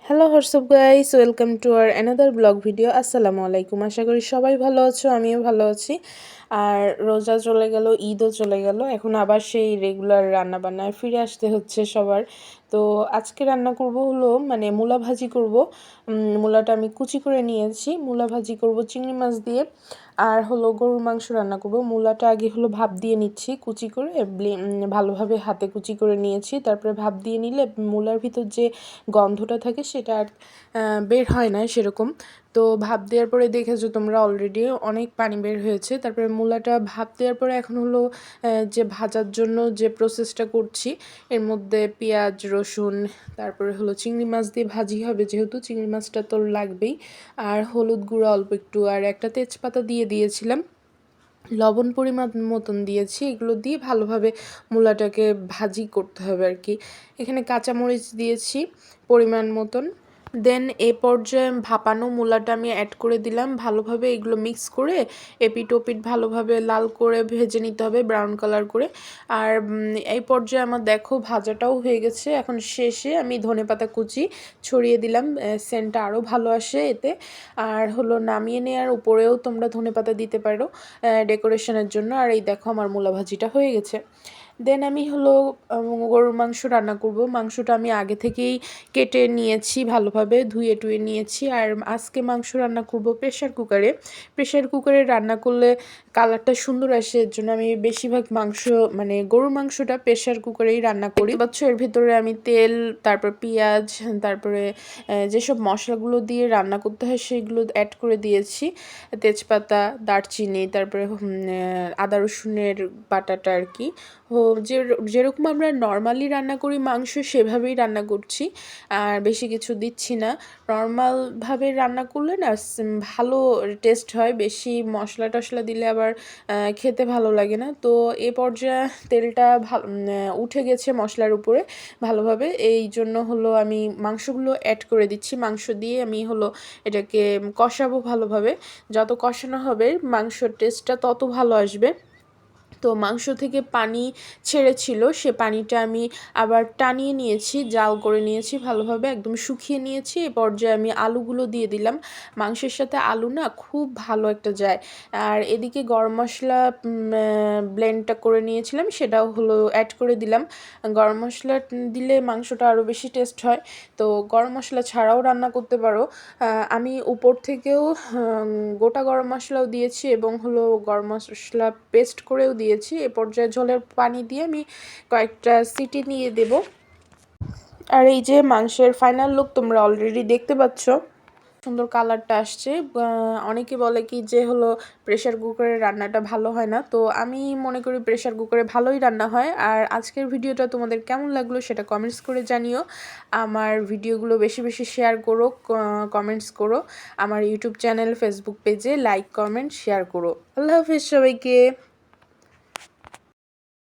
Hello what's up guys, welcome to our another blog video. আসসালামু আলাইকুম। আশা করি সবাই ভালো আছো, আমিও ভালো আছি। আর রোজা চলে গেল, ঈদও চলে গেল, এখন আবার সেই রেগুলার রান্না বান্নায় ফিরে আসতে হচ্ছে সবার। তো আজকে রান্না করব হলো মূলা ভাজি করব। মূলাটা আমি কুচি করে নিয়েছি, মূলা ভাজি করব চিংড়ি মাছ দিয়ে। আর হলো গরুর মাংস রান্না করব। মূলাটা আগে হলো ভাপ দিয়ে নিচ্ছি কুচি করে, ভালোভাবে হাতে কুচি করে নিয়েছি। তারপরে ভাপ দিয়ে নিলে মূলার ভিতর যে গন্ধটা থাকে সেটা আর বের হয় না সেরকম। তো ভাপ দেওয়ার পরে দেখেছো তোমরা অলরেডি অনেক পানি বের হয়েছে। তারপরে মূলাটা ভাপ দেওয়ার পরে এখন হলো যে ভাজার জন্য যে প্রসেসটা করছি, এর মধ্যে পেঁয়াজ রসুন, তারপরে হলো চিংড়ি মাছ দিয়ে ভাজি হবে, যেহেতু চিংড়ি মাছটা তো লাগবেই। আর হলুদ গুঁড়ো অল্প একটু, আর একটা তেজপাতা দিয়ে দিয়েছিলাম, লবণ পরিমাণ মতন দিয়েছি। এগুলো দিয়ে ভালোভাবে মূলাটাকে ভাজি করতে হবে আর কি। এখানে কাঁচামরিচ দিয়েছি পরিমাণ মতন। দেন এ পর্যায়ে ভাপানো মূলাটা আমি অ্যাড করে দিলাম। ভালোভাবে এগুলো মিক্স করে এপিট ওপিট ভালোভাবে লাল করে ভেজে নিতে হবে, ব্রাউন কালার করে। আর এই পর্যায়ে আমার দেখো ভাজাটাও হয়ে গেছে। এখন শেষে আমি ধনেপাতা কুচি ছড়িয়ে দিলাম, সেন্টটা আরও ভালো আসে এতে। আর হলো নামিয়ে নেওয়ার উপরেও তোমরা ধনেপাতা দিতে পারো ডেকোরেশনের জন্য। আর এই দেখো আমার মূলা ভাজিটা হয়ে গেছে। দেন আমি হলো গরুর মাংস রান্না করব। মাংসটা আমি আগে থেকেই কেটে নিয়েছি, ভালোভাবে ধুয়ে টুয়ে নিয়েছি। আর আজকে মাংস রান্না করব প্রেশার কুকারে। প্রেশার কুকারে রান্না করলে কালারটা সুন্দর আসে, এর জন্য আমি বেশিরভাগ মাংস গরুর মাংসটা প্রেশার কুকারেই রান্না করি। দেখতে এর ভিতরে আমি তেল, তারপর পেঁয়াজ, তারপরে যেসব মশলাগুলো দিয়ে রান্না করতে হয় সেগুলো অ্যাড করে দিয়েছি। তেজপাতা, দারচিনি, তারপরে আদা রসুনের বাটাটা আর কি। যেরকম আমরা নর্মালি রান্না করি মাংস, সেভাবেই রান্না করছি, আর বেশি কিছু দিচ্ছি না। নর্মালভাবে রান্না করলে না ভালো টেস্ট হয়, বেশি মশলা টশলা দিলে আবার খেতে ভালো লাগে না। তো এ পর্যায়ে তেলটা উঠে গেছে মশলার উপরে ভালোভাবে, এই জন্য হলো আমি মাংসগুলো অ্যাড করে দিচ্ছি। মাংস দিয়ে আমি হলো এটাকে কষাবো ভালোভাবে। যত কষানো হবে মাংসর টেস্টটা তত ভালো আসবে। তো মাংস থেকে পানি ছেড়েছিল, সে পানিটা আমি আবার টানিয়ে নিয়েছি, জাল করে নিয়েছি ভালোভাবে, একদম শুকিয়ে নিয়েছি। এ পর্যায়ে আমি আলুগুলো দিয়ে দিলাম। মাংসের সাথে আলু না খুব ভালো একটা যায়। আর এদিকে গরম মশলা ব্লেন্ডটা করে নিয়েছিলাম, সেটাও হলো অ্যাড করে দিলাম। গরম মশলা দিলে মাংসটা আরও বেশি টেস্ট হয়। তো গরম মশলা ছাড়াও রান্না করতে পারো। আমি উপর থেকেও গোটা গরম মশলাও দিয়েছি এবং হলো গরম মশলা পেস্ট করেও দিয়েছি। এ পর্যায়ে ঝোলের পানি দিয়ে আমি কয়েকটা সিটি নিয়ে দেব। আর এই যে মাংসের ফাইনাল লুক তোমরা অলরেডি দেখতে পাচ্ছ, সুন্দর কালারটা আসছে। অনেকে বলে কি যে হলো প্রেশার কুকারে রান্নাটা ভালো হয় না, তো আমি মনে করি প্রেশার কুকারে ভালোই রান্না হয়। আর আজকের ভিডিওটা তোমাদের কেমন লাগলো সেটা কমেন্টস করে জানিও। আমার ভিডিওগুলো বেশি বেশি শেয়ার করো, কমেন্টস করো। আমার ইউটিউব চ্যানেল, ফেসবুক পেজে লাইক কমেন্ট শেয়ার করো। আল্লাহ হাফিজ সবাইকে।